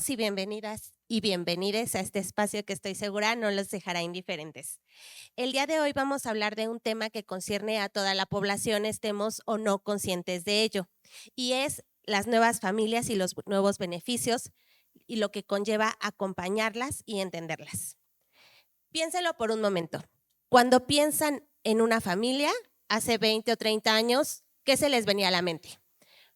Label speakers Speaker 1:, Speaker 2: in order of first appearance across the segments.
Speaker 1: Bienvenidos y bienvenidas y bienvenides a este espacio que estoy segura no los dejará indiferentes. El día de hoy vamos a hablar de un tema que concierne a toda la población, estemos o no conscientes de ello, y es las nuevas familias y los nuevos beneficios y lo que conlleva acompañarlas y entenderlas. Piénselo por un momento. Cuando piensan en una familia, hace 20 o 30 años, ¿qué se les venía a la mente?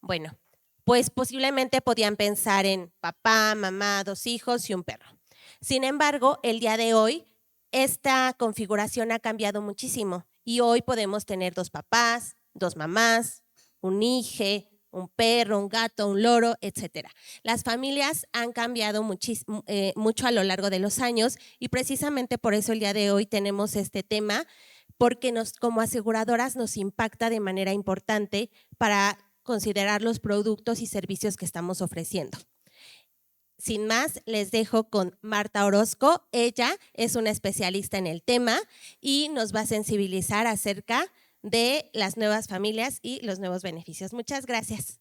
Speaker 1: Bueno, pues posiblemente podían pensar en papá, mamá, 2 hijos y un perro. Sin embargo, el día de hoy, esta configuración ha cambiado muchísimo y hoy podemos tener 2 papás, 2 mamás, un hijo, un perro, un gato, un loro, etcétera. Las familias han cambiado mucho a lo largo de los años y precisamente por eso el día de hoy tenemos este tema, porque como aseguradoras nos impacta de manera importante para considerar los productos y servicios que estamos ofreciendo. Sin más, les dejo con Marta Orozco. Ella es una especialista en el tema y nos va a sensibilizar acerca de las nuevas familias y los nuevos beneficios. Muchas gracias.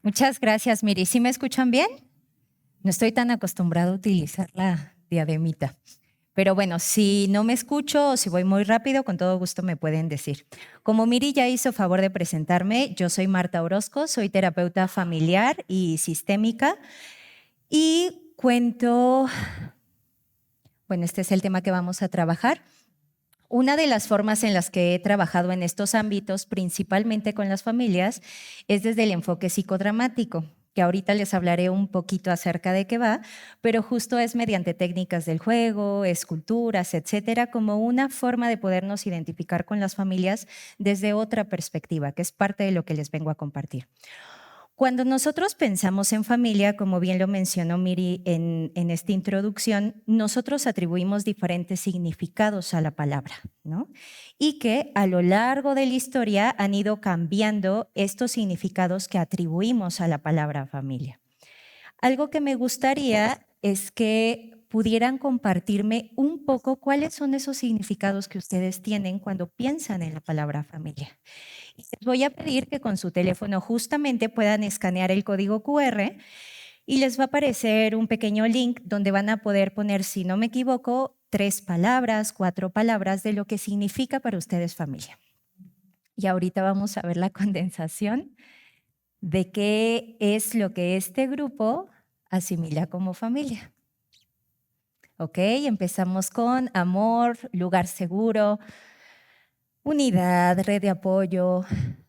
Speaker 2: Muchas gracias, Miri. ¿Sí me escuchan bien? No estoy tan acostumbrado a utilizar la diademita. Pero bueno, si no me escucho o si voy muy rápido, con todo gusto me pueden decir. Como Miri ya hizo favor de presentarme, yo soy Marta Orozco, soy terapeuta familiar y sistémica y cuento, bueno, este es el tema que vamos a trabajar. Una de las formas en las que he trabajado en estos ámbitos, principalmente con las familias, es desde el enfoque psicodramático, que ahorita les hablaré un poquito acerca de qué va, pero justo es mediante técnicas del juego, esculturas, etcétera, como una forma de podernos identificar con las familias desde otra perspectiva, que es parte de lo que les vengo a compartir. Cuando nosotros pensamos en familia, como bien lo mencionó Miri en esta introducción, nosotros atribuimos diferentes significados a la palabra, ¿no? Y que a lo largo de la historia han ido cambiando estos significados que atribuimos a la palabra familia. Algo que me gustaría es que pudieran compartirme un poco cuáles son esos significados que ustedes tienen cuando piensan en la palabra familia. Y les voy a pedir que con su teléfono justamente puedan escanear el código QR y les va a aparecer un pequeño link donde van a poder poner, si no me equivoco, 3 palabras, 4 palabras de lo que significa para ustedes familia. Y ahorita vamos a ver la condensación de qué es lo que este grupo asimila como familia. Ok, empezamos con amor, lugar seguro, unidad, red de apoyo,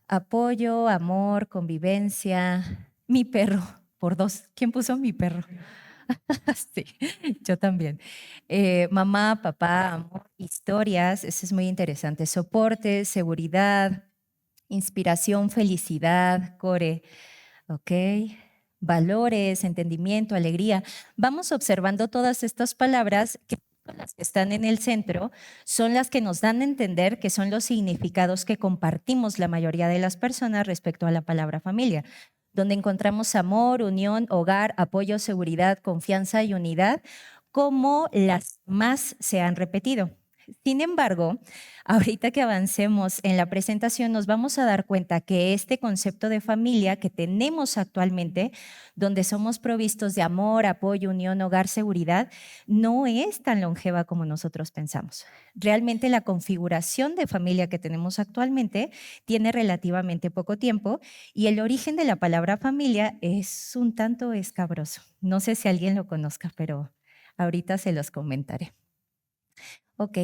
Speaker 2: apoyo, amor, convivencia, mi perro, por 2. ¿Quién puso mi perro? Sí, yo también. Mamá, papá, amor, historias, eso es muy interesante. Soporte, seguridad, inspiración, felicidad, core, ok. Valores, entendimiento, alegría. Vamos observando todas estas palabras que las que están en el centro son las que nos dan a entender que son los significados que compartimos la mayoría de las personas respecto a la palabra familia, donde encontramos amor, unión, hogar, apoyo, seguridad, confianza y unidad como las más se han repetido. Sin embargo, ahorita que avancemos en la presentación nos vamos a dar cuenta que este concepto de familia que tenemos actualmente, donde somos provistos de amor, apoyo, unión, hogar, seguridad, no es tan longeva como nosotros pensamos. Realmente la configuración de familia que tenemos actualmente tiene relativamente poco tiempo y el origen de la palabra familia es un tanto escabroso. No sé si alguien lo conozca, pero ahorita se los comentaré. Ok,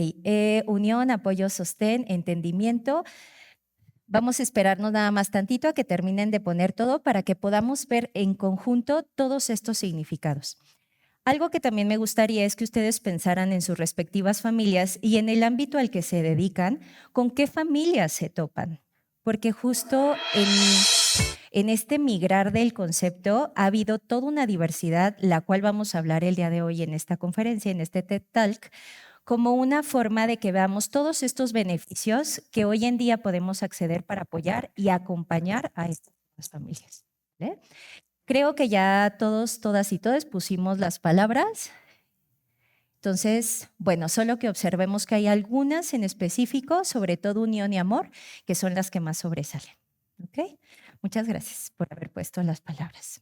Speaker 2: unión, apoyo, sostén, entendimiento. Vamos a esperarnos nada más tantito a que terminen de poner todo para que podamos ver en conjunto todos estos significados. Algo que también me gustaría es que ustedes pensaran en sus respectivas familias y en el ámbito al que se dedican, con qué familias se topan. Porque justo en este migrar del concepto ha habido toda una diversidad, la cual vamos a hablar el día de hoy en esta conferencia, en este TED Talk, como una forma de que veamos todos estos beneficios que hoy en día podemos acceder para apoyar y acompañar a estas familias. ¿Vale? Creo que ya todos, todas y todos pusimos las palabras. Entonces, bueno, solo que observemos que hay algunas en específico, sobre todo unión y amor, que son las que más sobresalen. ¿Ok? Muchas gracias por haber puesto las palabras.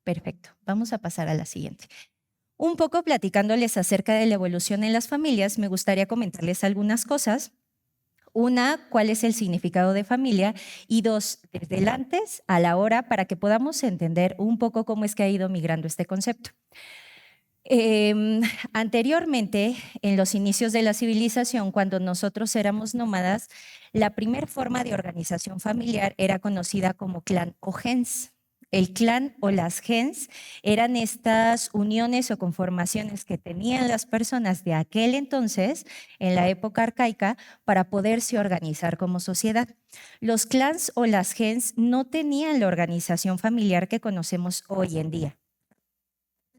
Speaker 2: Perfecto, vamos a pasar a la siguiente. Un poco platicándoles acerca de la evolución en las familias, me gustaría comentarles algunas cosas. Una, cuál es el significado de familia y dos, desde el antes a la hora para que podamos entender un poco cómo es que ha ido migrando este concepto. Anteriormente, en los inicios de la civilización, cuando nosotros éramos nómadas, la primera forma de organización familiar era conocida como clan o gens. El clan o las gens eran estas uniones o conformaciones que tenían las personas de aquel entonces, en la época arcaica, para poderse organizar como sociedad. Los clans o las gens no tenían la organización familiar que conocemos hoy en día.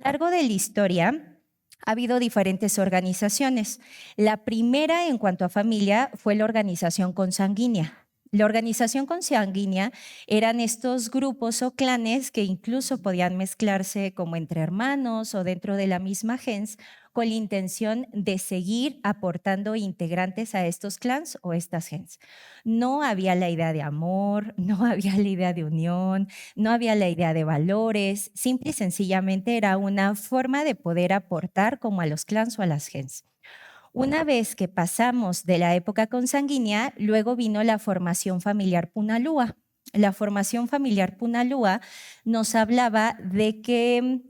Speaker 2: A lo largo de la historia ha habido diferentes organizaciones. La primera en cuanto a familia fue la organización consanguínea. La organización consanguínea eran estos grupos o clanes que incluso podían mezclarse como entre hermanos o dentro de la misma gens con la intención de seguir aportando integrantes a estos clans o estas gens. No había la idea de amor, no había la idea de unión, no había la idea de valores, simple y sencillamente era una forma de poder aportar como a los clans o a las gens. Una vez que pasamos de la época consanguínea, luego vino la formación familiar Punalúa. La formación familiar Punalúa nos hablaba de que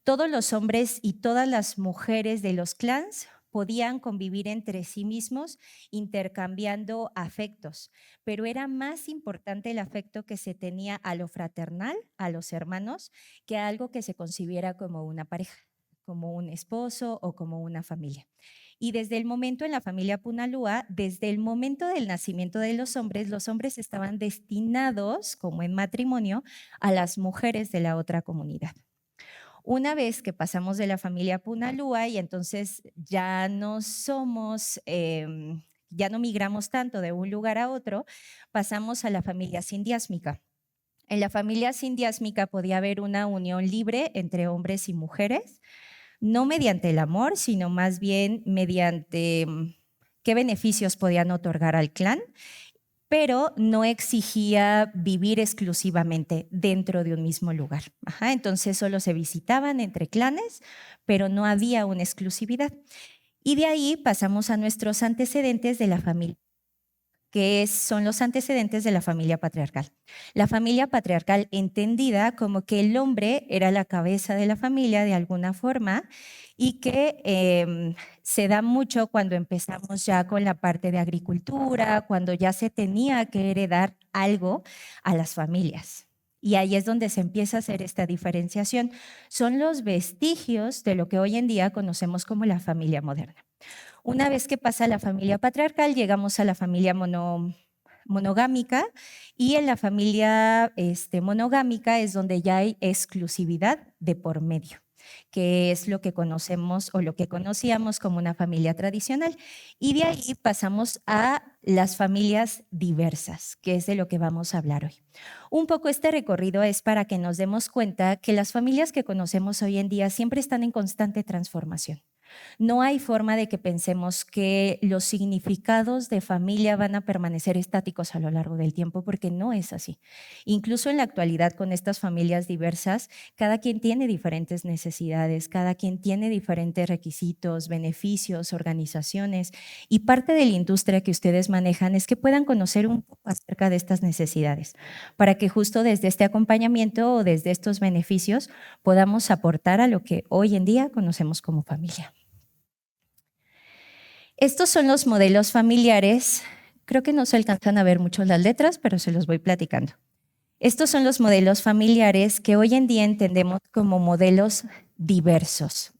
Speaker 2: todos los hombres y todas las mujeres de los clans podían convivir entre sí mismos intercambiando afectos, pero era más importante el afecto que se tenía a lo fraternal, a los hermanos, que algo que se concibiera como una pareja, como un esposo o como una familia. Y desde el momento en la familia Punalúa, desde el momento del nacimiento de los hombres estaban destinados, como en matrimonio, a las mujeres de la otra comunidad. Una vez que pasamos de la familia Punalúa y entonces ya no somos, ya no migramos tanto de un lugar a otro, pasamos a la familia sindiásmica. En la familia sindiásmica podía haber una unión libre entre hombres y mujeres, no mediante el amor, sino más bien mediante qué beneficios podían otorgar al clan, pero no exigía vivir exclusivamente dentro de un mismo lugar. Entonces solo se visitaban entre clanes, pero no había una exclusividad. Y de ahí pasamos a nuestros antecedentes de la familia, que son los antecedentes de la familia patriarcal. La familia patriarcal entendida como que el hombre era la cabeza de la familia de alguna forma y que se da mucho cuando empezamos ya con la parte de agricultura, cuando ya se tenía que heredar algo a las familias. Y ahí es donde se empieza a hacer esta diferenciación. Son los vestigios de lo que hoy en día conocemos como la familia moderna. Una vez que pasa la familia patriarcal, llegamos a la familia monogámica y en la familia monogámica es donde ya hay exclusividad de por medio, que es lo que conocemos o lo que conocíamos como una familia tradicional. Y de ahí pasamos a las familias diversas, que es de lo que vamos a hablar hoy. Un poco este recorrido es para que nos demos cuenta que las familias que conocemos hoy en día siempre están en constante transformación. No hay forma de que pensemos que los significados de familia van a permanecer estáticos a lo largo del tiempo, porque no es así. Incluso en la actualidad, con estas familias diversas, cada quien tiene diferentes necesidades, cada quien tiene diferentes requisitos, beneficios, organizaciones, y parte de la industria que ustedes manejan es que puedan conocer un poco acerca de estas necesidades, para que justo desde este acompañamiento o desde estos beneficios podamos aportar a lo que hoy en día conocemos como familia. Estos son los modelos familiares. Creo que no se alcanzan a ver mucho las letras, pero se los voy platicando. Estos son los modelos familiares que hoy en día entendemos como modelos diversos.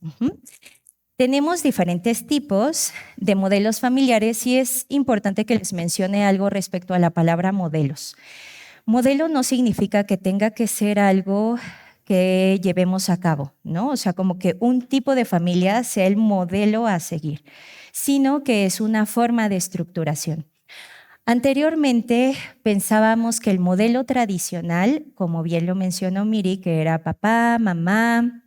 Speaker 2: Tenemos diferentes tipos de modelos familiares y es importante que les mencione algo respecto a la palabra modelos. Modelo no significa que tenga que ser algo que llevemos a cabo, ¿no? O sea, como que un tipo de familia sea el modelo a seguir, sino que es una forma de estructuración. Anteriormente pensábamos que el modelo tradicional, como bien lo mencionó Miri, que era papá, mamá,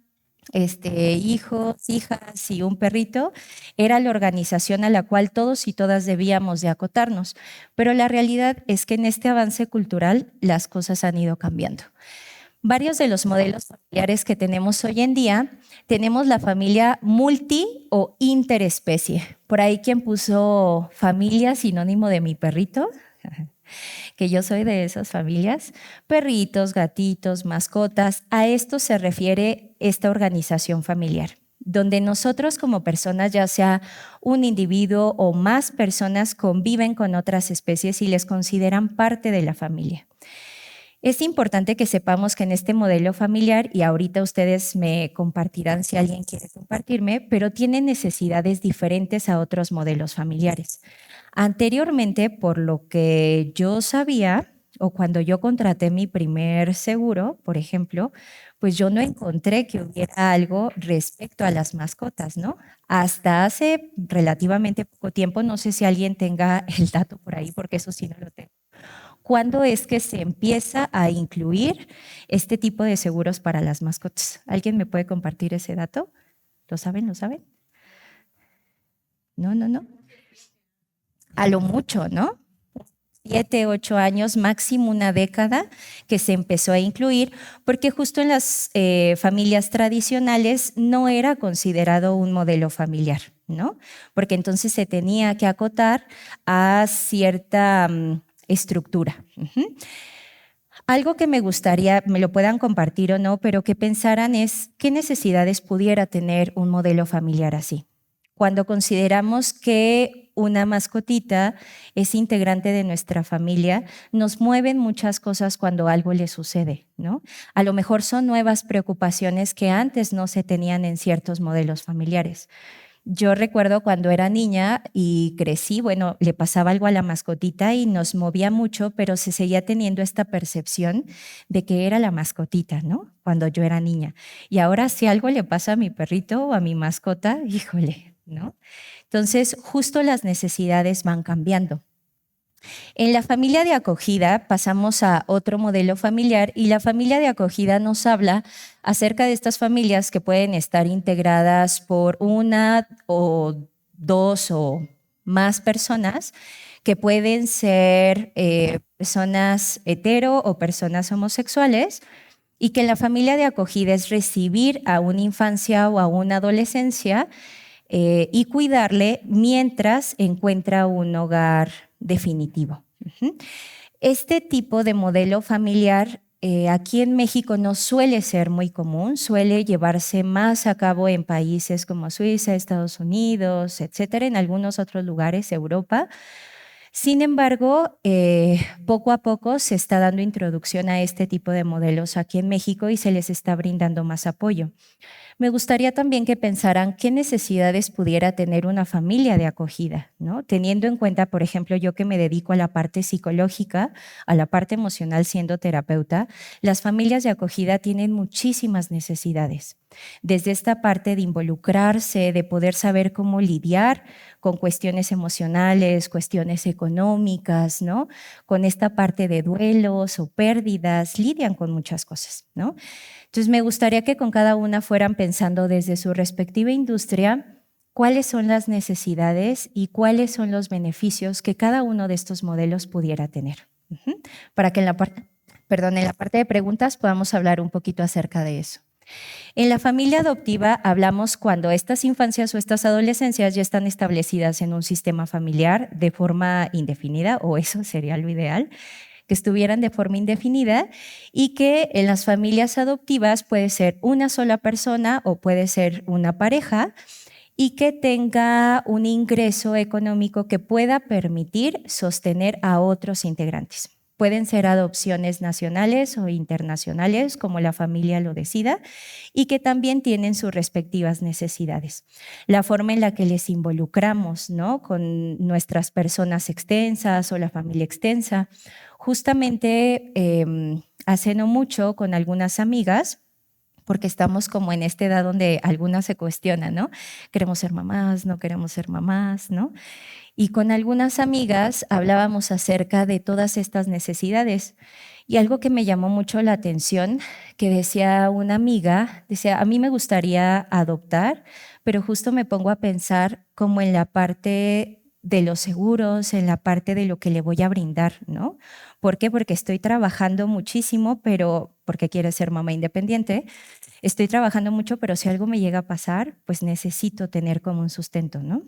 Speaker 2: hijos, hijas y un perrito, era la organización a la cual todos y todas debíamos de acotarnos. Pero la realidad es que en este avance cultural las cosas han ido cambiando. Varios de los modelos familiares que tenemos hoy en día, tenemos la familia multi o interespecie. Por ahí quien puso familia sinónimo de mi perrito, que yo soy de esas familias, perritos, gatitos, mascotas, a esto se refiere esta organización familiar, donde nosotros como personas, ya sea un individuo o más personas, conviven con otras especies y les consideran parte de la familia. Es importante que sepamos que en este modelo familiar, y ahorita ustedes me compartirán si alguien quiere compartirme, pero tienen necesidades diferentes a otros modelos familiares. Anteriormente, por lo que yo sabía, o cuando yo contraté mi primer seguro, por ejemplo, pues yo no encontré que hubiera algo respecto a las mascotas, ¿no? Hasta hace relativamente poco tiempo, no sé si alguien tenga el dato por ahí, porque eso sí no lo tengo. ¿Cuándo es que se empieza a incluir este tipo de seguros para las mascotas? ¿Alguien me puede compartir ese dato? ¿Lo saben? ¿Lo saben? No, no, no. A lo mucho, ¿no? 7, 8 años, máximo una década que se empezó a incluir, porque justo en las familias tradicionales no era considerado un modelo familiar, ¿no? Porque entonces se tenía que acotar a cierta estructura. Algo que me gustaría, me lo puedan compartir o no, pero que pensaran es qué necesidades pudiera tener un modelo familiar así. Cuando consideramos que una mascotita es integrante de nuestra familia, nos mueven muchas cosas cuando algo le sucede, ¿no? A lo mejor son nuevas preocupaciones que antes no se tenían en ciertos modelos familiares. Yo recuerdo cuando era niña y crecí, bueno, le pasaba algo a la mascotita y nos movía mucho, pero se seguía teniendo esta percepción de que era la mascotita, ¿no? Cuando yo era niña. Y ahora si algo le pasa a mi perrito o a mi mascota, híjole, ¿no? Entonces, justo las necesidades van cambiando. En la familia de acogida pasamos a otro modelo familiar y la familia de acogida nos habla acerca de estas familias que pueden estar integradas por una o dos o más personas que pueden ser personas hetero o personas homosexuales y que la familia de acogida es recibir a una infancia o a una adolescencia y cuidarle mientras encuentra un hogar definitivo. Este tipo de modelo familiar aquí en México no suele ser muy común, suele llevarse más a cabo en países como Suiza, Estados Unidos, etcétera, en algunos otros lugares, Europa. Sin embargo, poco a poco se está dando introducción a este tipo de modelos aquí en México y se les está brindando más apoyo. Me gustaría también que pensaran qué necesidades pudiera tener una familia de acogida, ¿no? Teniendo en cuenta, por ejemplo, yo que me dedico a la parte psicológica, a la parte emocional siendo terapeuta, las familias de acogida tienen muchísimas necesidades. Desde esta parte de involucrarse, de poder saber cómo lidiar con cuestiones emocionales, cuestiones económicas, ¿no? Con esta parte de duelos o pérdidas, lidian con muchas cosas, ¿no? Entonces, me gustaría que con cada una fueran pensando desde su respectiva industria cuáles son las necesidades y cuáles son los beneficios que cada uno de estos modelos pudiera tener. Para que en la parte de preguntas podamos hablar un poquito acerca de eso. En la familia adoptiva hablamos cuando estas infancias o estas adolescencias ya están establecidas en un sistema familiar de forma indefinida, o eso sería lo ideal, que estuvieran de forma indefinida y que en las familias adoptivas puede ser una sola persona o puede ser una pareja y que tenga un ingreso económico que pueda permitir sostener a otros integrantes. Pueden ser adopciones nacionales o internacionales, como la familia lo decida, y que también tienen sus respectivas necesidades. La forma en la que les involucramos, ¿no? Con nuestras personas extensas o la familia extensa. Justamente hace no mucho con algunas amigas porque estamos como en esta edad donde algunas se cuestionan, ¿no? Queremos ser mamás, no queremos ser mamás, ¿no? Y con algunas amigas hablábamos acerca de todas estas necesidades. Y algo que me llamó mucho la atención, que decía una amiga, decía, a mí me gustaría adoptar, pero justo me pongo a pensar como en la parte de los seguros, en la parte de lo que le voy a brindar, ¿no? ¿Por qué? Porque estoy trabajando muchísimo, pero porque quiero ser mamá independiente, estoy trabajando mucho, pero si algo me llega a pasar, pues necesito tener como un sustento, ¿no?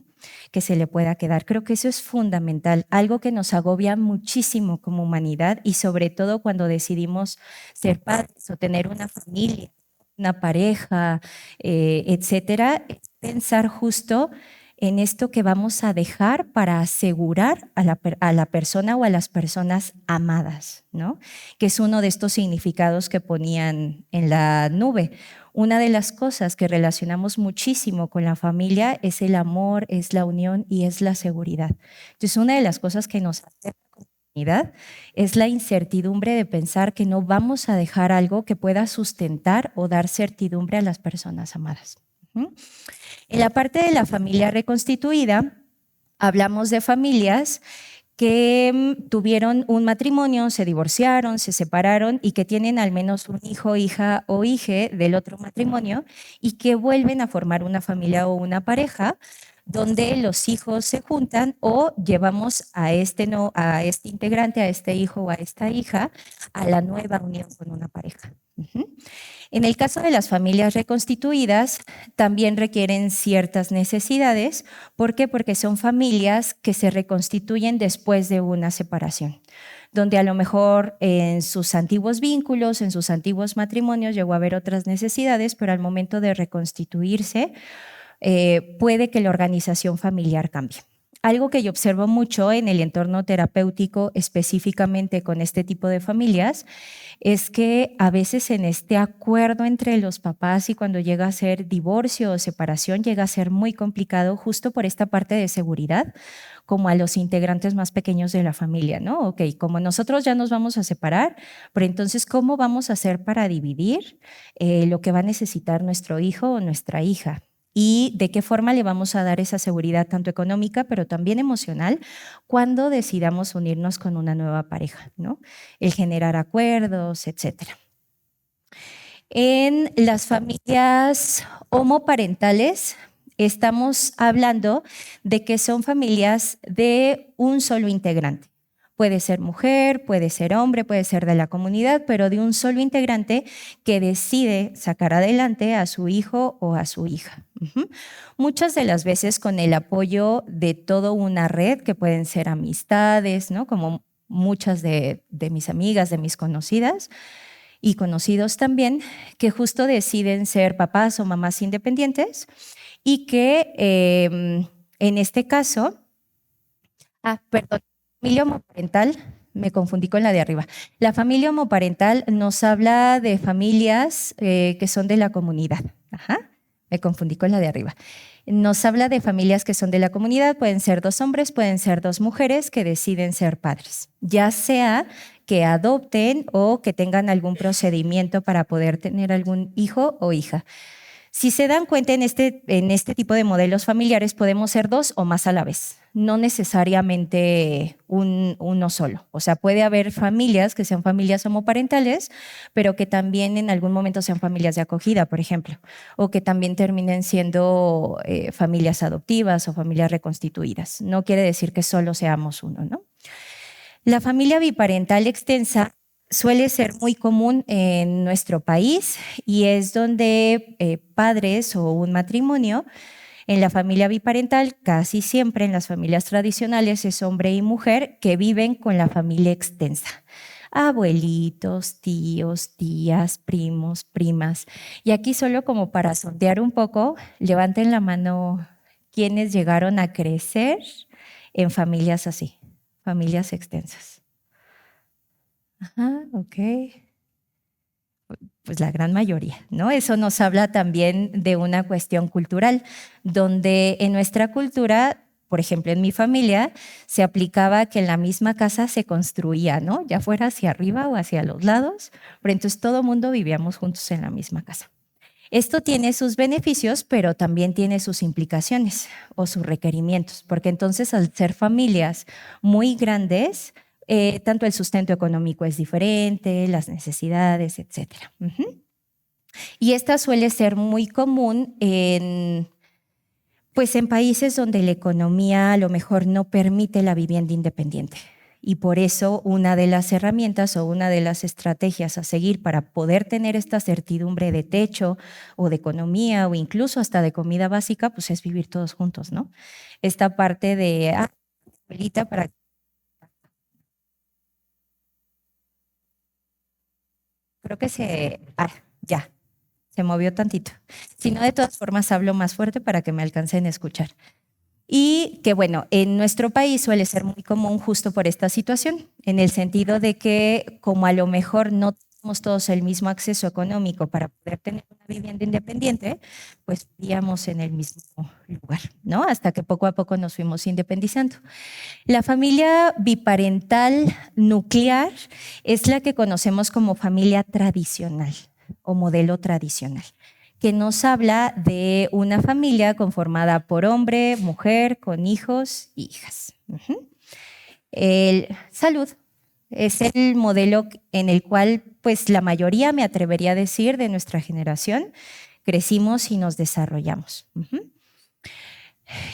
Speaker 2: Que se le pueda quedar. Creo que eso es fundamental, algo que nos agobia muchísimo como humanidad y sobre todo cuando decidimos ser padres o tener una familia, una pareja, etcétera, es pensar justo en esto que vamos a dejar para asegurar a la persona o a las personas amadas, ¿no? Que es uno de estos significados que ponían en la nube. Una de las cosas que relacionamos muchísimo con la familia es el amor, es la unión y es la seguridad. Entonces, una de las cosas que nos acerca a la comunidad es la incertidumbre de pensar que no vamos a dejar algo que pueda sustentar o dar certidumbre a las personas amadas. En la parte de la familia reconstituida, hablamos de familias que tuvieron un matrimonio, se divorciaron, se separaron y que tienen al menos un hijo, hija o hije del otro matrimonio y que vuelven a formar una familia o una pareja donde los hijos se juntan o llevamos a este, no, a este integrante, a este hijo o a esta hija, a la nueva unión con una pareja. En el caso de las familias reconstituidas, también requieren ciertas necesidades. ¿Por qué? Porque son familias que se reconstituyen después de una separación, donde a lo mejor en sus antiguos vínculos, en sus antiguos matrimonios llegó a haber otras necesidades, pero al momento de reconstituirse, puede que la organización familiar cambie. Algo que yo observo mucho en el entorno terapéutico, específicamente con este tipo de familias, es que a veces en este acuerdo entre los papás y cuando llega a ser divorcio o separación, llega a ser muy complicado justo por esta parte de seguridad, como a los integrantes más pequeños de la familia, ¿no? Ok, como nosotros ya nos vamos a separar, pero entonces, ¿cómo vamos a hacer para dividir lo que va a necesitar nuestro hijo o nuestra hija? Y de qué forma le vamos a dar esa seguridad tanto económica, pero también emocional, cuando decidamos unirnos con una nueva pareja, ¿no? El generar acuerdos, etcétera. En las familias homoparentales, estamos hablando de que son familias de un solo integrante. Puede ser mujer, puede ser hombre, puede ser de la comunidad, pero de un solo integrante que decide sacar adelante a su hijo o a su hija. Muchas de las veces con el apoyo de toda una red, que pueden ser amistades, ¿no? Como muchas de mis amigas, de mis conocidas y conocidos también, que justo deciden ser papás o mamás independientes y que en este caso, perdón, familia homoparental, me confundí con la de arriba. La familia homoparental nos habla de familias que son de la comunidad. Me confundí con la de arriba. Nos habla de familias que son de la comunidad, pueden ser dos hombres, pueden ser dos mujeres que deciden ser padres, ya sea que adopten o que tengan algún procedimiento para poder tener algún hijo o hija. Si se dan cuenta, en este tipo de modelos familiares podemos ser dos o más a la vez, no necesariamente uno solo. O sea, puede haber familias que sean familias homoparentales, pero que también en algún momento sean familias de acogida, por ejemplo, o que también terminen siendo familias adoptivas o familias reconstituidas. No quiere decir que solo seamos uno, ¿no? La familia biparental extensa suele ser muy común en nuestro país y es donde padres o un matrimonio en la familia biparental, casi siempre en las familias tradicionales es hombre y mujer que viven con la familia extensa. Abuelitos, tíos, tías, primos, primas. Y aquí solo como para sondear un poco, levanten la mano quienes llegaron a crecer en familias así, familias extensas. Ok. Pues la gran mayoría, ¿no? Eso nos habla también de una cuestión cultural, donde en nuestra cultura, por ejemplo, en mi familia, se aplicaba que en la misma casa se construía, ¿no? Ya fuera hacia arriba o hacia los lados, pero entonces todo mundo vivíamos juntos en la misma casa. Esto tiene sus beneficios, pero también tiene sus implicaciones o sus requerimientos, porque entonces al ser familias muy grandes, tanto el sustento económico es diferente, las necesidades, etcétera. Y esta suele ser muy común pues en países donde la economía a lo mejor no permite la vivienda independiente. Y por eso una de las herramientas o una de las estrategias a seguir para poder tener esta certidumbre de techo o de economía o incluso hasta de comida básica, pues es vivir todos juntos, ¿no? Esta parte de, abuelita, para... Creo que ya, se movió tantito. Si no, de todas formas hablo más fuerte para que me alcancen a escuchar. Y que bueno, en nuestro país suele ser muy común justo por esta situación, en el sentido de que como a lo mejor no tenemos todos el mismo acceso económico para poder tener una vivienda independiente, pues vivíamos en el mismo lugar, ¿no? Hasta que poco a poco nos fuimos independizando. La familia biparental nuclear es la que conocemos como familia tradicional o modelo tradicional, que nos habla de una familia conformada por hombre, mujer, con hijos e hijas. Salud es el modelo en el cual pues la mayoría, me atrevería a decir, de nuestra generación crecimos y nos desarrollamos.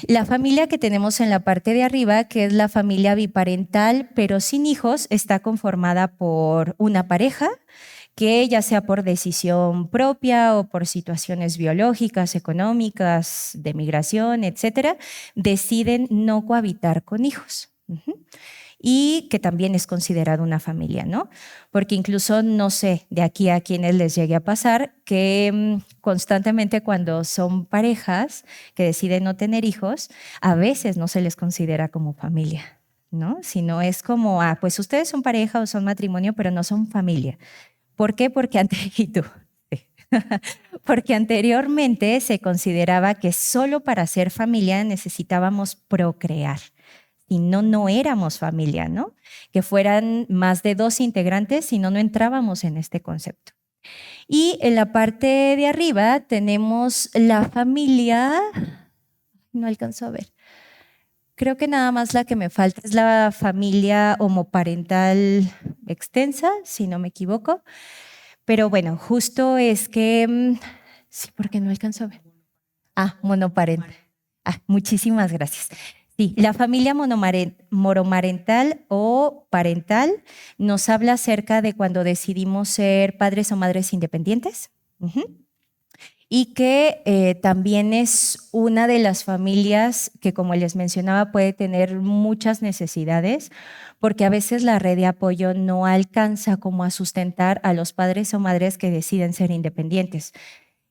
Speaker 2: La familia que tenemos en la parte de arriba, que es la familia biparental, pero sin hijos, está conformada por una pareja que ya sea por decisión propia o por situaciones biológicas, económicas, de migración, etcétera, deciden no cohabitar con hijos. Y que también es considerado una familia, ¿no? Porque incluso, no sé, de aquí a quienes les llegue a pasar, que constantemente cuando son parejas que deciden no tener hijos, a veces no se les considera como familia, ¿no? Sino es como, pues ustedes son pareja o son matrimonio, pero no son familia. ¿Por qué? Porque anteriormente se consideraba que solo para ser familia necesitábamos procrear. Si no, no éramos familia, ¿no? Que fueran más de 2 integrantes, si no, no entrábamos en este concepto. Y en la parte de arriba tenemos la familia, no alcanzo a ver, creo que nada más la que me falta es la familia homoparental extensa, si no me equivoco. Pero bueno, justo es que, sí, porque no alcanzo a ver. Monoparental. Muchísimas gracias. Sí, la familia monomarental o parental nos habla acerca de cuando decidimos ser padres o madres independientes. Y que también es una de las familias que, como les mencionaba, puede tener muchas necesidades, porque a veces la red de apoyo no alcanza como a sustentar a los padres o madres que deciden ser independientes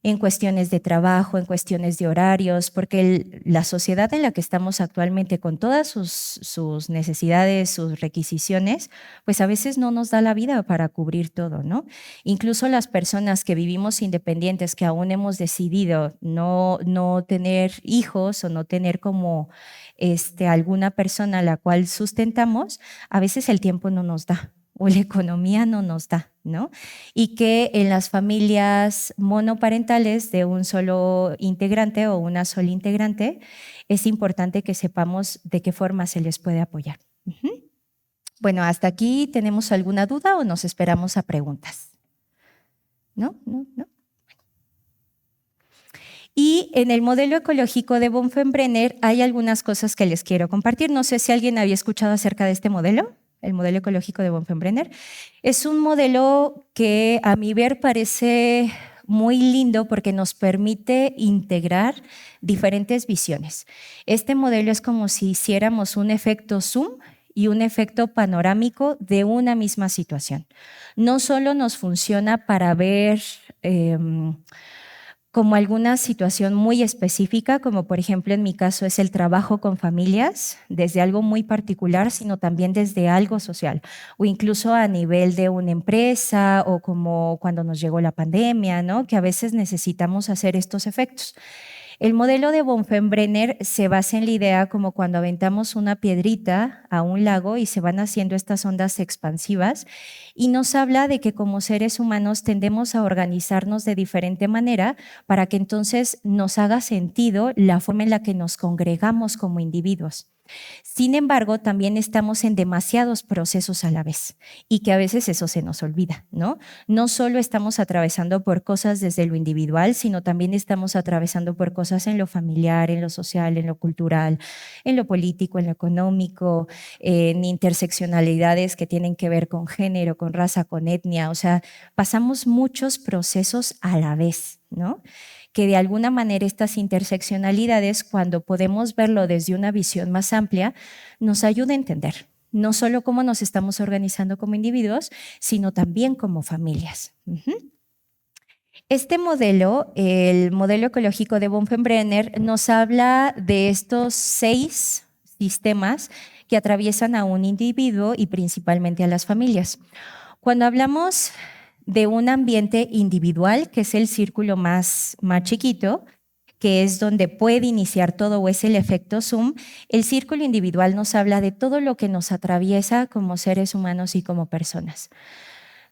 Speaker 2: en cuestiones de trabajo, en cuestiones de horarios, porque la sociedad en la que estamos actualmente, con todas sus necesidades, sus requisiciones, pues a veces no nos da la vida para cubrir todo, ¿no? Incluso las personas que vivimos independientes, que aún hemos decidido no tener hijos o no tener como alguna persona a la cual sustentamos, a veces el tiempo no nos da o la economía no nos da, ¿no? Y que en las familias monoparentales de un solo integrante o una sola integrante, es importante que sepamos de qué forma se les puede apoyar. Bueno, ¿hasta aquí tenemos alguna duda o nos esperamos a preguntas? ¿No? Y en el modelo ecológico de Bonfenbrenner hay algunas cosas que les quiero compartir. No sé si alguien había escuchado acerca de este modelo. El modelo ecológico de Bonfenbrenner. Es un modelo que a mi ver parece muy lindo porque nos permite integrar diferentes visiones. Este modelo es como si hiciéramos un efecto zoom y un efecto panorámico de una misma situación. No solo nos funciona para ver como alguna situación muy específica, como por ejemplo en mi caso es el trabajo con familias, desde algo muy particular, sino también desde algo social, o incluso a nivel de una empresa, o como cuando nos llegó la pandemia, ¿no? Que a veces necesitamos hacer estos efectos. El modelo de Bonfenbrenner se basa en la idea como cuando aventamos una piedrita a un lago y se van haciendo estas ondas expansivas, y nos habla de que como seres humanos tendemos a organizarnos de diferente manera para que entonces nos haga sentido la forma en la que nos congregamos como individuos. Sin embargo, también estamos en demasiados procesos a la vez y que a veces eso se nos olvida, ¿no? No solo estamos atravesando por cosas desde lo individual, sino también estamos atravesando por cosas en lo familiar, en lo social, en lo cultural, en lo político, en lo económico, en interseccionalidades que tienen que ver con género, con raza, con etnia. O sea, pasamos muchos procesos a la vez, ¿no? Que de alguna manera estas interseccionalidades, cuando podemos verlo desde una visión más amplia, nos ayuda a entender no solo cómo nos estamos organizando como individuos, sino también como familias. Este modelo, el modelo ecológico de Bonfenbrenner, nos habla de estos 6 sistemas que atraviesan a un individuo y principalmente a las familias. Cuando hablamos de un ambiente individual, que es el círculo más chiquito, que es donde puede iniciar todo o es el efecto Zoom, el círculo individual nos habla de todo lo que nos atraviesa como seres humanos y como personas.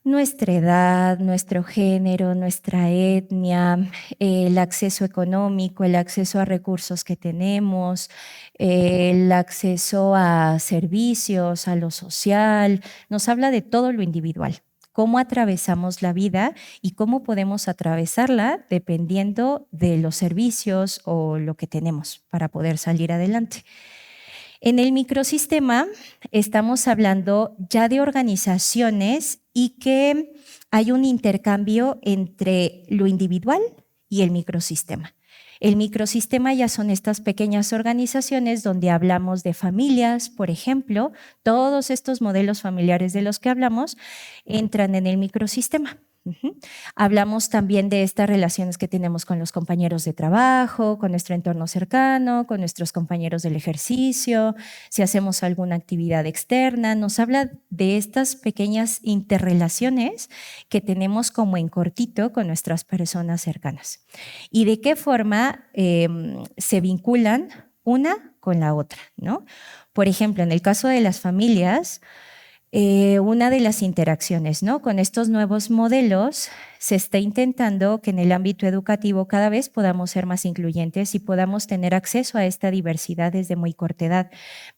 Speaker 2: Nuestra edad, nuestro género, nuestra etnia, el acceso económico, el acceso a recursos que tenemos, el acceso a servicios, a lo social, nos habla de todo lo individual, cómo atravesamos la vida y cómo podemos atravesarla dependiendo de los servicios o lo que tenemos para poder salir adelante. En el microsistema estamos hablando ya de organizaciones y que hay un intercambio entre lo individual y el microsistema. El microsistema ya son estas pequeñas organizaciones donde hablamos de familias, por ejemplo, todos estos modelos familiares de los que hablamos entran en el microsistema. Hablamos también de estas relaciones que tenemos con los compañeros de trabajo, con nuestro entorno cercano, con nuestros compañeros del ejercicio, si hacemos alguna actividad externa. Nos habla de estas pequeñas interrelaciones que tenemos como en cortito con nuestras personas cercanas y de qué forma se vinculan una con la otra, ¿no? Por ejemplo, en el caso de las familias, una de las interacciones, ¿no? Con estos nuevos modelos se está intentando que en el ámbito educativo cada vez podamos ser más incluyentes y podamos tener acceso a esta diversidad desde muy corta edad.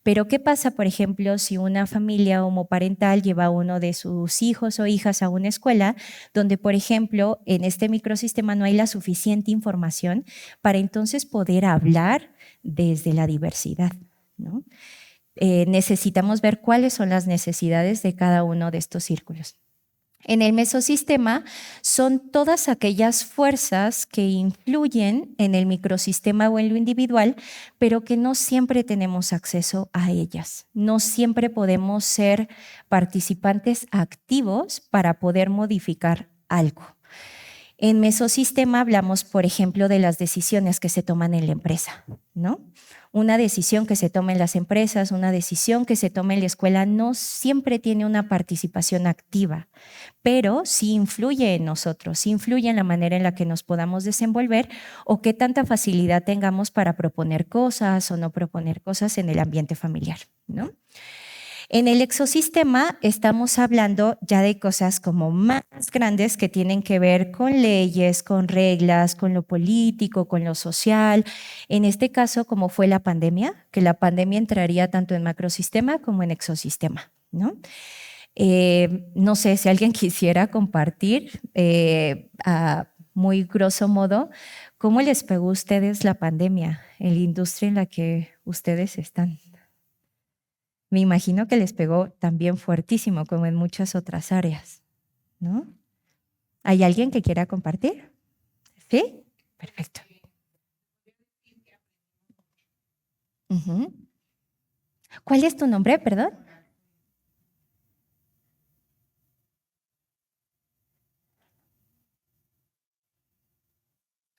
Speaker 2: Pero ¿qué pasa, por ejemplo, si una familia homoparental lleva a uno de sus hijos o hijas a una escuela donde, por ejemplo, en este microsistema no hay la suficiente información para entonces poder hablar desde la diversidad, ¿no? Necesitamos ver cuáles son las necesidades de cada uno de estos círculos. En el mesosistema son todas aquellas fuerzas que influyen en el microsistema o en lo individual, pero que no siempre tenemos acceso a ellas. No siempre podemos ser participantes activos para poder modificar algo. En mesosistema hablamos, por ejemplo, de las decisiones que se toman en la empresa, ¿no? Una decisión que se toma en las empresas, una decisión que se toma en la escuela no siempre tiene una participación activa, pero sí influye en nosotros, sí influye en la manera en la que nos podamos desenvolver o qué tanta facilidad tengamos para proponer cosas o no proponer cosas en el ambiente familiar, ¿no? En el exosistema estamos hablando ya de cosas como más grandes que tienen que ver con leyes, con reglas, con lo político, con lo social. En este caso, como fue la pandemia, que la pandemia entraría tanto en macrosistema como en exosistema, ¿no? No sé si alguien quisiera compartir a muy grosso modo cómo les pegó a ustedes la pandemia en la industria en la que ustedes están. Me imagino que les pegó también fuertísimo, como en muchas otras áreas, ¿no? ¿Hay alguien que quiera compartir? ¿Sí? Perfecto. ¿Cuál es tu nombre, perdón?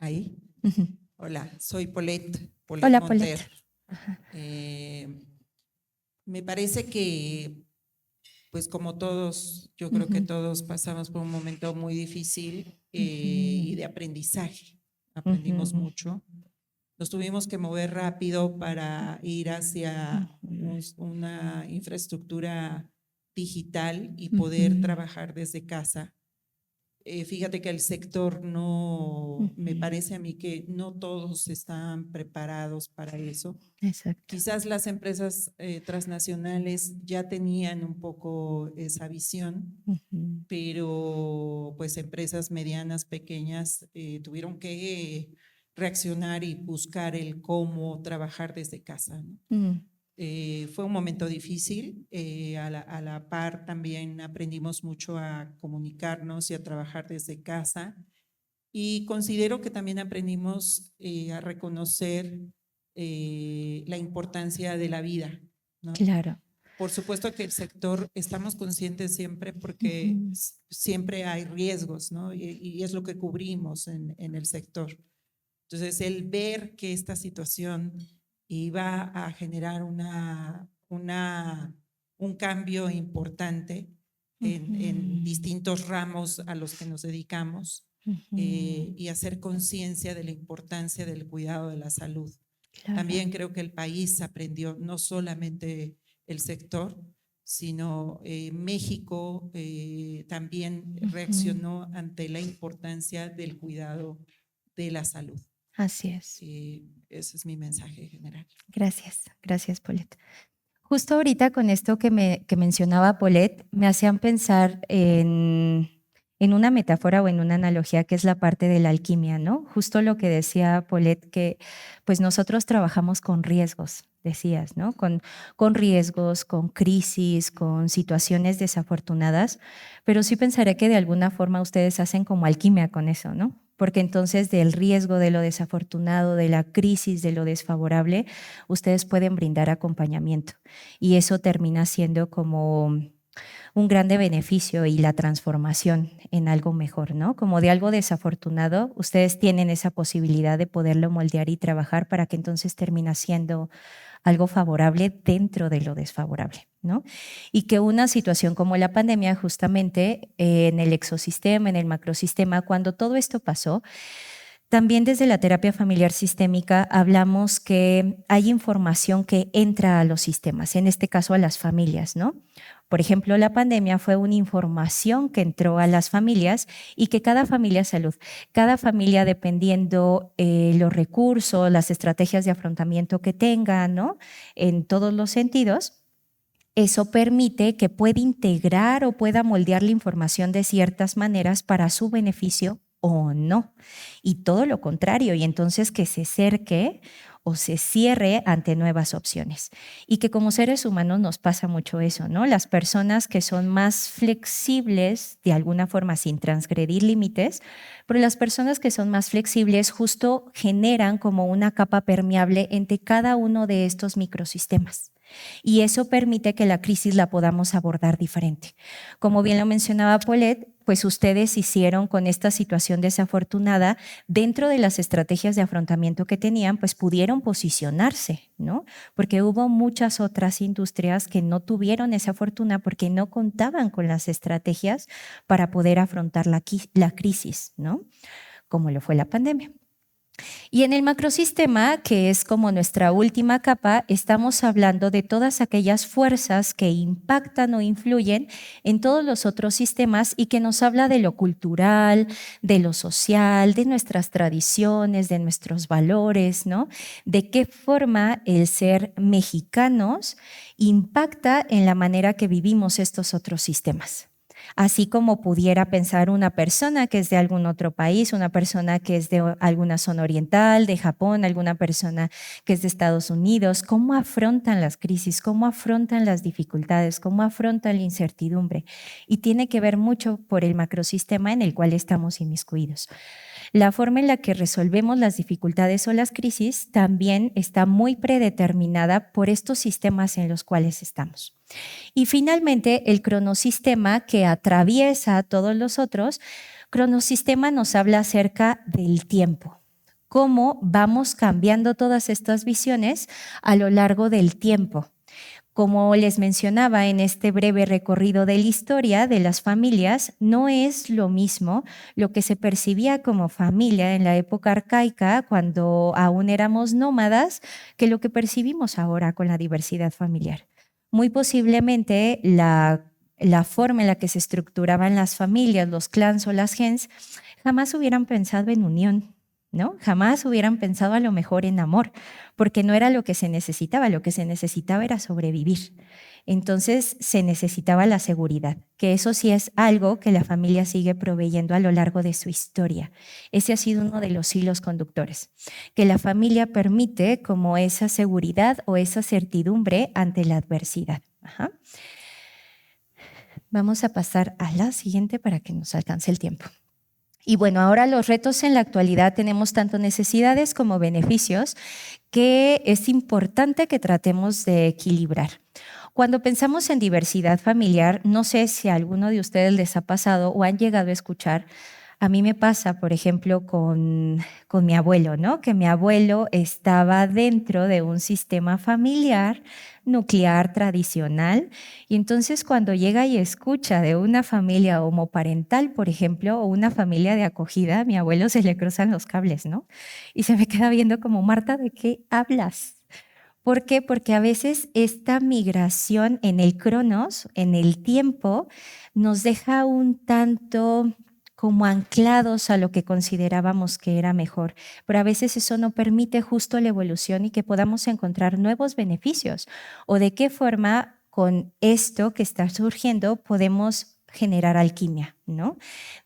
Speaker 3: Ahí. Hola, soy Polet
Speaker 2: Hola,
Speaker 3: Monter.
Speaker 2: Paulette.
Speaker 3: Me parece que, pues como todos, yo creo que todos pasamos por un momento muy difícil y de aprendizaje. Aprendimos mucho. nos tuvimos que mover rápido para ir hacia
Speaker 2: Ujú.
Speaker 3: una infraestructura digital y poder
Speaker 2: Ujú.
Speaker 3: trabajar desde casa. Fíjate que el sector no, me
Speaker 2: Ujú.
Speaker 3: parece a mí que no todos están preparados para eso.
Speaker 2: Exacto.
Speaker 3: Quizás las empresas transnacionales ya tenían un poco esa visión,
Speaker 2: Ujú.
Speaker 3: pero pues empresas medianas, pequeñas, tuvieron que reaccionar y buscar el cómo trabajar desde casa, ¿no?
Speaker 2: Mm.
Speaker 3: Fue un momento difícil, a la par también aprendimos mucho a comunicarnos y a trabajar desde casa, y considero que también aprendimos a reconocer la importancia de la vida, ¿no?
Speaker 2: Claro.
Speaker 3: Por supuesto que el sector estamos conscientes siempre porque
Speaker 2: Ujú.
Speaker 3: siempre hay riesgos, ¿no? Y es lo que cubrimos en el sector. Entonces, el ver que esta situación iba a generar un cambio importante en
Speaker 2: Ujú.
Speaker 3: distintos ramos a los que nos dedicamos,
Speaker 2: Ujú.
Speaker 3: y hacer conciencia de la importancia del cuidado de la salud.
Speaker 2: Claro.
Speaker 3: También creo que el país aprendió, no solamente el sector, sino México también
Speaker 2: Ujú.
Speaker 3: reaccionó ante la importancia del cuidado de la salud.
Speaker 2: Así es.
Speaker 3: Ese es mi mensaje general.
Speaker 2: Gracias. Gracias, Paulette. Justo ahorita con esto que mencionaba Paulette, me hacían pensar en una metáfora o en una analogía que es la parte de la alquimia, ¿no? Justo lo que decía Paulette, que pues nosotros trabajamos con riesgos, decías, ¿no? Con riesgos, con crisis, con situaciones desafortunadas, pero sí pensaré que de alguna forma ustedes hacen como alquimia con eso, ¿no? Porque entonces del riesgo, de lo desafortunado, de la crisis, de lo desfavorable, ustedes pueden brindar acompañamiento y eso termina siendo como un grande beneficio y la transformación en algo mejor, ¿no? Como de algo desafortunado, ustedes tienen esa posibilidad de poderlo moldear y trabajar para que entonces termina siendo algo favorable dentro de lo desfavorable, ¿no? Y que una situación como la pandemia, justamente en el exosistema, en el macrosistema, cuando todo esto pasó, también desde la terapia familiar sistémica hablamos que hay información que entra a los sistemas, en este caso a las familias, ¿no? Por ejemplo, la pandemia fue una información que entró a las familias y que cada familia salud, cada familia dependiendo los recursos, las estrategias de afrontamiento que tenga, ¿no? En todos los sentidos, eso permite que pueda integrar o pueda moldear la información de ciertas maneras para su beneficio o no. Y todo lo contrario, y entonces que se cerque o se cierre ante nuevas opciones. Y que como seres humanos nos pasa mucho eso, ¿no? Las personas que son más flexibles, de alguna forma sin transgredir límites, pero las personas que son más flexibles justo generan como una capa permeable entre cada uno de estos microsistemas. Y eso permite que la crisis la podamos abordar diferente. Como bien lo mencionaba Paulette, pues ustedes hicieron con esta situación desafortunada, dentro de las estrategias de afrontamiento que tenían, pues pudieron posicionarse, ¿no? Porque hubo muchas otras industrias que no tuvieron esa fortuna porque no contaban con las estrategias para poder afrontar la crisis, ¿no? Como lo fue la pandemia. Y en el macrosistema, que es como nuestra última capa, estamos hablando de todas aquellas fuerzas que impactan o influyen en todos los otros sistemas y que nos habla de lo cultural, de lo social, de nuestras tradiciones, de nuestros valores, ¿no? De qué forma el ser mexicanos impacta en la manera que vivimos estos otros sistemas. Así como pudiera pensar una persona que es de algún otro país, una persona que es de alguna zona oriental, de Japón, alguna persona que es de Estados Unidos, cómo afrontan las crisis, cómo afrontan las dificultades, cómo afrontan la incertidumbre. Y tiene que ver mucho por el macrosistema en el cual estamos inmiscuidos. La forma en la que resolvemos las dificultades o las crisis también está muy predeterminada por estos sistemas en los cuales estamos. Y finalmente, el cronosistema que atraviesa a todos los otros, cronosistema nos habla acerca del tiempo, cómo vamos cambiando todas estas visiones a lo largo del tiempo. Como les mencionaba en este breve recorrido de la historia de las familias, no es lo mismo lo que se percibía como familia en la época arcaica, cuando aún éramos nómadas, que lo que percibimos ahora con la diversidad familiar. Muy posiblemente la forma en la que se estructuraban las familias, los clans o las gens, jamás hubieran pensado en unión, ¿no? Jamás hubieran pensado a lo mejor en amor, porque no era lo que se necesitaba era sobrevivir. Entonces se necesitaba la seguridad, que eso sí es algo que la familia sigue proveyendo a lo largo de su historia. Ese ha sido uno de los hilos conductores, que la familia permite como esa seguridad o esa certidumbre ante la adversidad. Ajá. Vamos a pasar a la siguiente para que nos alcance el tiempo. Y bueno, ahora los retos en la actualidad tenemos tanto necesidades como beneficios que es importante que tratemos de equilibrar. Cuando pensamos en diversidad familiar, no sé si a alguno de ustedes les ha pasado o han llegado a escuchar. A mí me pasa, por ejemplo, con mi abuelo, ¿no? Que mi abuelo estaba dentro de un sistema familiar nuclear tradicional y entonces cuando llega y escucha de una familia homoparental, por ejemplo, o una familia de acogida, a mi abuelo se le cruzan los cables, ¿no? Y se me queda viendo como, Marta, ¿de qué hablas? ¿Por qué? Porque a veces esta migración en el cronos, en el tiempo, nos deja un tanto como anclados a lo que considerábamos que era mejor, pero a veces eso no permite justo la evolución y que podamos encontrar nuevos beneficios. O de qué forma con esto que está surgiendo podemos generar alquimia, ¿no?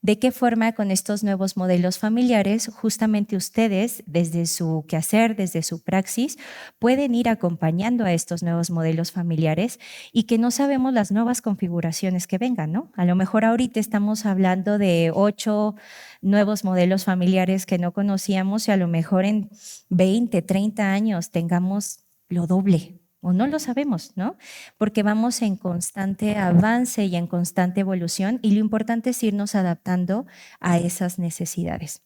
Speaker 2: ¿De qué forma con estos nuevos modelos familiares justamente ustedes desde su quehacer, desde su praxis, pueden ir acompañando a estos nuevos modelos familiares y que no sabemos las nuevas configuraciones que vengan, ¿no? A lo mejor ahorita estamos hablando de 8 nuevos modelos familiares que no conocíamos y a lo mejor en 20, 30 años tengamos lo doble. O no lo sabemos, ¿no? Porque vamos en constante avance y en constante evolución y lo importante es irnos adaptando a esas necesidades.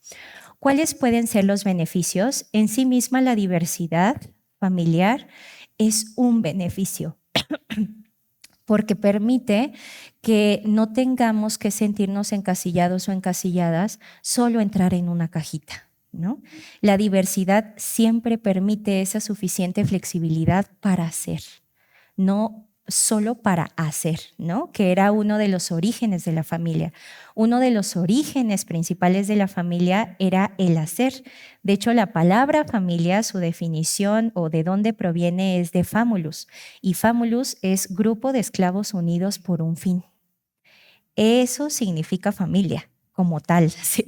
Speaker 2: ¿Cuáles pueden ser los beneficios? En sí misma la diversidad familiar es un beneficio porque permite que no tengamos que sentirnos encasillados o encasilladas, solo entrar en una cajita, ¿no? La diversidad siempre permite esa suficiente flexibilidad para hacer, no solo para hacer, ¿no? Que era uno de los orígenes de la familia. Uno de los orígenes principales de la familia era el hacer. De hecho, la palabra familia, su definición o de dónde proviene es de famulus, y famulus es grupo de esclavos unidos por un fin. Eso significa familia como tal, ¿sí?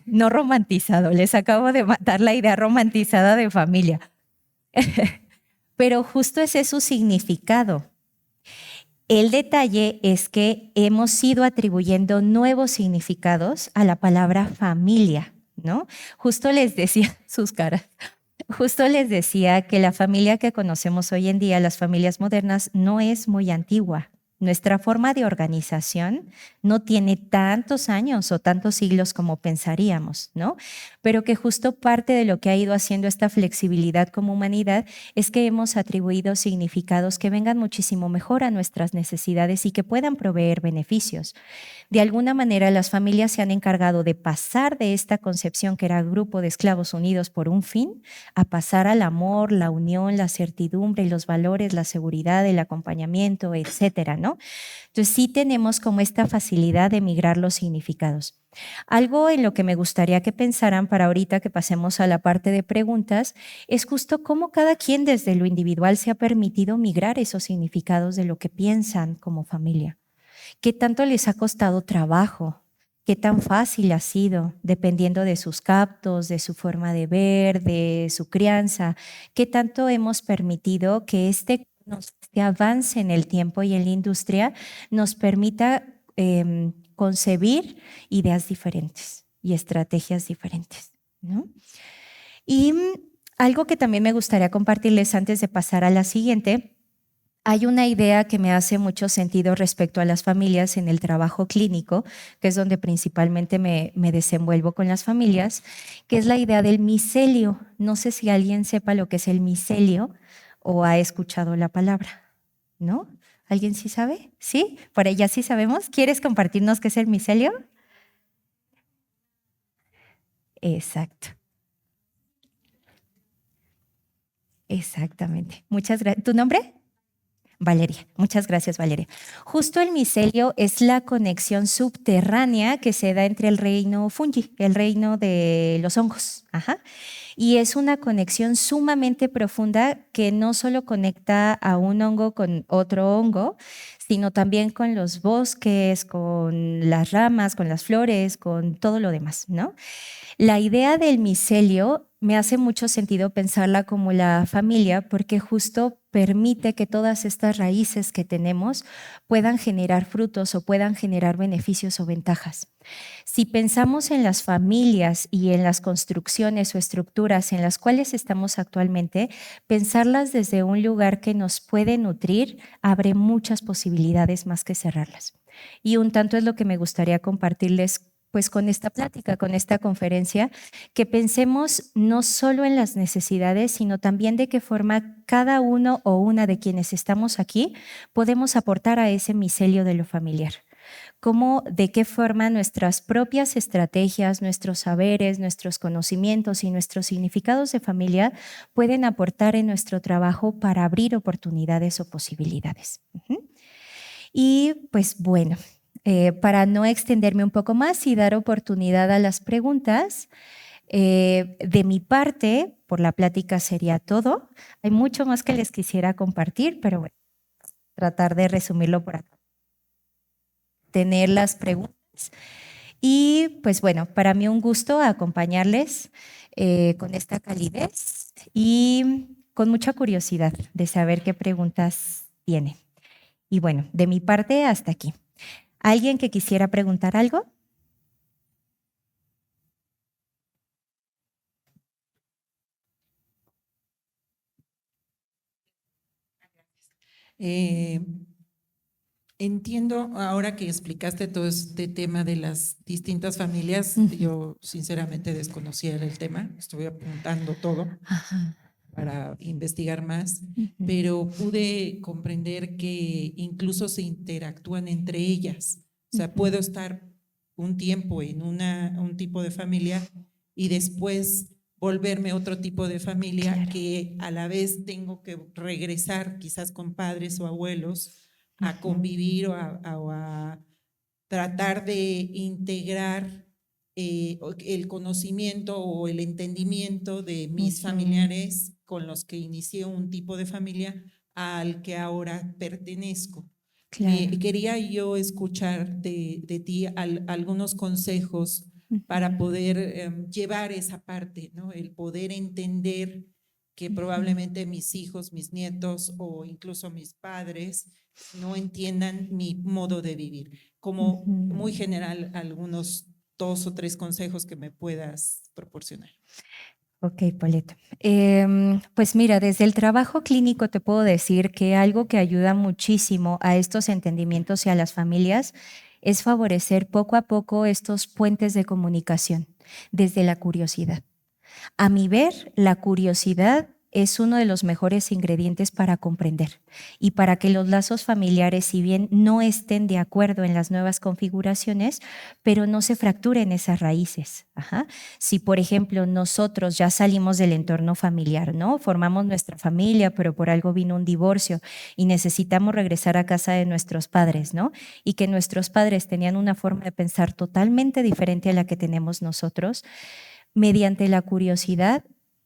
Speaker 2: No romantizado, les acabo de matar la idea romantizada de familia. Pero justo ese es su significado. El detalle es que hemos ido atribuyendo nuevos significados a la palabra familia, ¿no? Justo les decía sus caras. Justo les decía que la familia que conocemos hoy en día, las familias modernas, no es muy antigua. Nuestra forma de organización no tiene tantos años o tantos siglos como pensaríamos, ¿no? Pero que justo parte de lo que ha ido haciendo esta flexibilidad como humanidad es que hemos atribuido significados que vengan muchísimo mejor a nuestras necesidades y que puedan proveer beneficios. De alguna manera, las familias se han encargado de pasar de esta concepción que era grupo de esclavos unidos por un fin, a pasar al amor, la unión, la certidumbre, los valores, la seguridad, el acompañamiento, etcétera, ¿no? Entonces sí tenemos como esta facilidad de migrar los significados. Algo en lo que me gustaría que pensaran para ahorita que pasemos a la parte de preguntas es justo cómo cada quien desde lo individual se ha permitido migrar esos significados de lo que piensan como familia. ¿Qué tanto les ha costado trabajo? ¿Qué tan fácil ha sido, dependiendo de sus captos, de su forma de ver, de su crianza? ¿Qué tanto hemos permitido que este avance en el tiempo y en la industria nos permita concebir ideas diferentes y estrategias diferentes, ¿no? Y algo que también me gustaría compartirles antes de pasar a la siguiente. Hay una idea que me hace mucho sentido respecto a las familias en el trabajo clínico, que es donde principalmente me desenvuelvo con las familias, que es la idea del micelio. No sé si alguien sepa lo que es el micelio o ha escuchado la palabra, ¿no? ¿Alguien sí sabe? ¿Sí? Por ella sí sabemos. ¿Quieres compartirnos qué es el micelio? Exacto. Exactamente. Muchas gracias. ¿Tu nombre? Valeria. Muchas gracias, Valeria. Justo el micelio es la conexión subterránea que se da entre el reino fungi, el reino de los hongos. Ajá. Y es una conexión sumamente profunda que no solo conecta a un hongo con otro hongo, sino también con los bosques, con las ramas, con las flores, con todo lo demás, ¿no? La idea del micelio me hace mucho sentido pensarla como la familia porque justo permite que todas estas raíces que tenemos puedan generar frutos o puedan generar beneficios o ventajas. Si pensamos en las familias y en las construcciones o estructuras en las cuales estamos actualmente, pensarlas desde un lugar que nos puede nutrir abre muchas posibilidades más que cerrarlas. Y un tanto es lo que me gustaría compartirles pues con esta plática, con esta conferencia, que pensemos no solo en las necesidades, sino también de qué forma cada uno o una de quienes estamos aquí podemos aportar a ese micelio de lo familiar. Cómo, de qué forma nuestras propias estrategias, nuestros saberes, nuestros conocimientos y nuestros significados de familia pueden aportar en nuestro trabajo para abrir oportunidades o posibilidades. Y pues bueno, para no extenderme un poco más y dar oportunidad a las preguntas, de mi parte, por la plática sería todo. Hay mucho más que les quisiera compartir, pero bueno, tratar de resumirlo por acá. Tener las preguntas. Y pues bueno, para mí un gusto acompañarles con esta calidez y con mucha curiosidad de saber qué preguntas tienen. Y bueno, de mi parte hasta aquí. ¿Alguien que quisiera preguntar algo?
Speaker 3: Eh, Entiendo, ahora que explicaste todo este tema de las distintas familias, yo sinceramente desconocía el tema, estuve apuntando todo
Speaker 2: Ajá.
Speaker 3: para investigar más, pero pude comprender que incluso se interactúan entre ellas. O sea, puedo estar un tiempo en un tipo de familia y después volverme otro tipo de familia,
Speaker 2: Claro.
Speaker 3: que a la vez tengo que regresar quizás con padres o abuelos a convivir o a tratar de integrar el conocimiento o el entendimiento de mis familiares con los que inicié un tipo de familia al que ahora pertenezco.
Speaker 2: Claro.
Speaker 3: Quería yo escuchar de ti algunos consejos para poder llevar esa parte, ¿no? El poder entender que probablemente mis hijos, mis nietos o incluso mis padres no entiendan mi modo de vivir. Como muy general, algunos 2 o 3 consejos que me puedas proporcionar.
Speaker 2: Ok, Pauleta. Pues mira, desde el trabajo clínico te puedo decir que algo que ayuda muchísimo a estos entendimientos y a las familias es favorecer poco a poco estos puentes de comunicación desde la curiosidad. A mi ver, la curiosidad es uno de los mejores ingredientes para comprender y para que los lazos familiares, si bien no estén de acuerdo en las nuevas configuraciones, pero no se fracturen esas raíces. Ajá. Si, por ejemplo, nosotros ya salimos del entorno familiar, ¿no? Formamos nuestra familia, pero por algo vino un divorcio y necesitamos regresar a casa de nuestros padres, ¿no? Y que nuestros padres tenían una forma de pensar totalmente diferente a la que tenemos nosotros. Mediante la curiosidad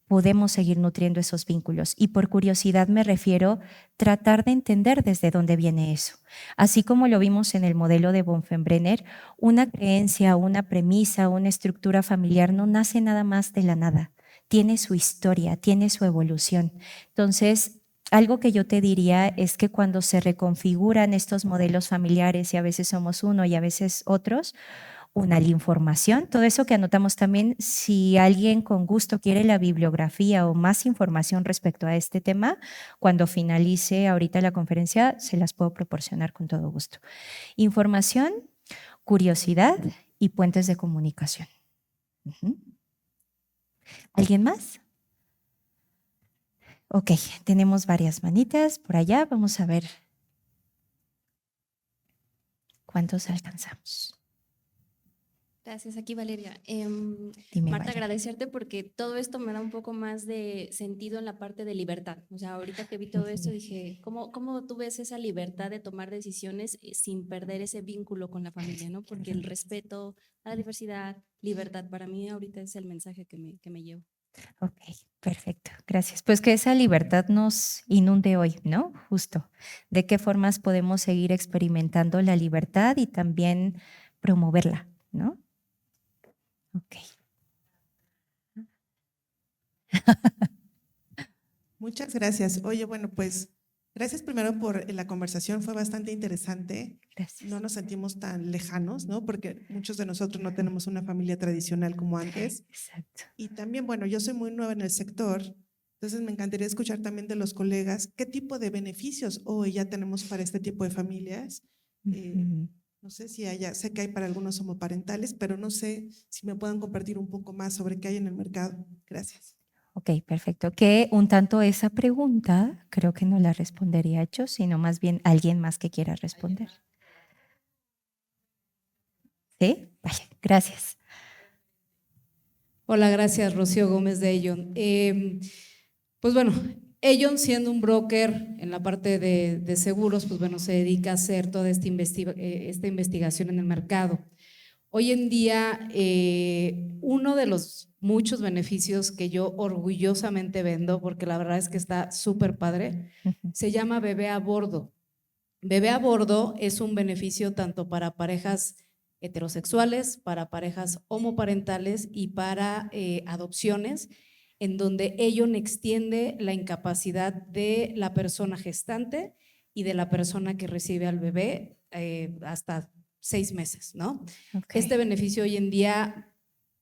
Speaker 2: podemos seguir nutriendo esos vínculos. Y por curiosidad me refiero tratar de entender desde dónde viene eso. Así como lo vimos en el modelo de Bonfenbrenner, una creencia, una premisa, una estructura familiar no nace nada más de la nada. Tiene su historia, tiene su evolución. Entonces, algo que yo te diría es que cuando se reconfiguran estos modelos familiares, y a veces somos uno y a veces otros, la información, todo eso que anotamos también, si alguien con gusto quiere la bibliografía o más información respecto a este tema, cuando finalice ahorita la conferencia, se las puedo proporcionar con todo gusto. Información, curiosidad y puentes de comunicación. ¿Alguien más? Ok, tenemos varias manitas por allá. Vamos a ver cuántos alcanzamos.
Speaker 4: Gracias, aquí Valeria.
Speaker 2: Dime,
Speaker 4: Marta,
Speaker 2: Valeria.
Speaker 4: agradecerte porque todo esto me da un poco más de sentido en la parte de libertad. O sea, ahorita que vi todo esto dije, ¿cómo tú ves esa libertad de tomar decisiones sin perder ese vínculo con la familia, ¿no? Porque el respeto a la diversidad, libertad, para mí ahorita es el mensaje que me llevo.
Speaker 2: Ok, perfecto, gracias. Pues que esa libertad nos inunde hoy, ¿no? Justo. ¿De qué formas podemos seguir experimentando la libertad y también promoverla, ¿no? Ok.
Speaker 5: Muchas gracias. Oye, bueno, pues gracias primero por la conversación, fue bastante interesante.
Speaker 2: Gracias.
Speaker 5: No nos sentimos tan lejanos, ¿no? Porque muchos de nosotros no tenemos una familia tradicional como antes.
Speaker 2: Exacto.
Speaker 5: Y también, bueno, yo soy muy nueva en el sector, entonces me encantaría escuchar también de los colegas qué tipo de beneficios hoy ya tenemos para este tipo de familias.
Speaker 2: Ujú.
Speaker 5: No sé si haya, sé que hay para algunos homoparentales, pero no sé si me puedan compartir un poco más sobre qué hay en el mercado. Gracias.
Speaker 2: Ok, perfecto. Que un tanto esa pregunta creo que no la respondería yo, sino más bien alguien más que quiera responder. ¿Sí? Vale, gracias.
Speaker 6: Hola, gracias, Rocío Gómez de Ellon. Pues bueno, Ellon siendo un broker en la parte de seguros, pues bueno, se dedica a hacer toda esta investigación en el mercado. Hoy en día, uno de los muchos beneficios que yo orgullosamente vendo, porque la verdad es que está súper padre, se llama bebé a bordo. Bebé a bordo es un beneficio tanto para parejas heterosexuales, para parejas homoparentales y para adopciones, en donde ello extiende la incapacidad de la persona gestante y de la persona que recibe al bebé hasta 6 meses, ¿no?
Speaker 2: Okay.
Speaker 6: Este beneficio hoy en día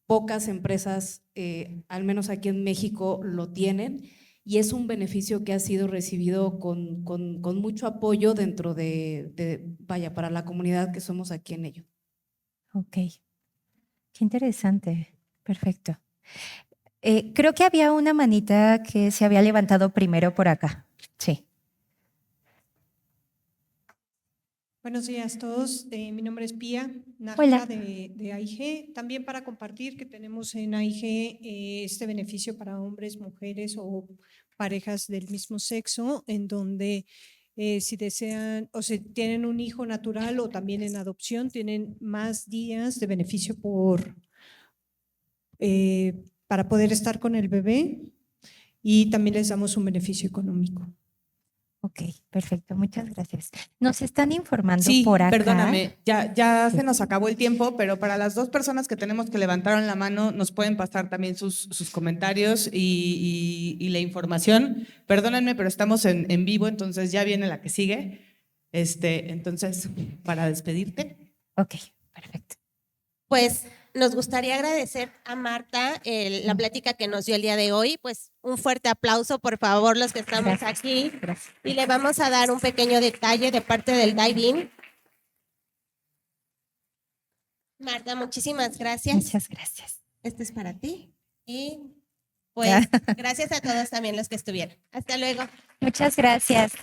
Speaker 6: pocas empresas, al menos aquí en México, lo tienen. Y es un beneficio que ha sido recibido con mucho apoyo dentro vaya, para la comunidad que somos aquí en ello.
Speaker 2: Ok, qué interesante, perfecto. Creo que había una manita que se había levantado primero por acá. Sí.
Speaker 7: Buenos días a todos. Mi nombre es Pía
Speaker 2: Hola.
Speaker 7: Nájera de AIG. También para compartir que tenemos en AIG este beneficio para hombres, mujeres o parejas del mismo sexo, en donde si desean o si tienen un hijo natural o también en adopción, tienen más días de beneficio para poder estar con el bebé y también les damos un beneficio económico.
Speaker 2: Ok, perfecto, muchas gracias. Nos están informando
Speaker 8: Sí,
Speaker 2: por acá.
Speaker 8: perdóname, ya se nos acabó el tiempo, pero para las 2 personas que tenemos que levantaron la mano, nos pueden pasar también sus comentarios y la información. Perdónenme, pero estamos en vivo, entonces ya viene la que sigue. Entonces, para despedirte.
Speaker 2: Ok, perfecto.
Speaker 1: Pues nos gustaría agradecer a Marta la plática que nos dio el día de hoy. Pues un fuerte aplauso, por favor, los que estamos
Speaker 2: Gracias.
Speaker 1: aquí.
Speaker 2: Gracias.
Speaker 1: Y le vamos a dar un pequeño detalle de parte del Dive-In. Marta, muchísimas gracias.
Speaker 2: Muchas gracias.
Speaker 1: Este es para ti. Y pues gracias a todos también los que estuvieron. Hasta luego.
Speaker 2: Muchas gracias.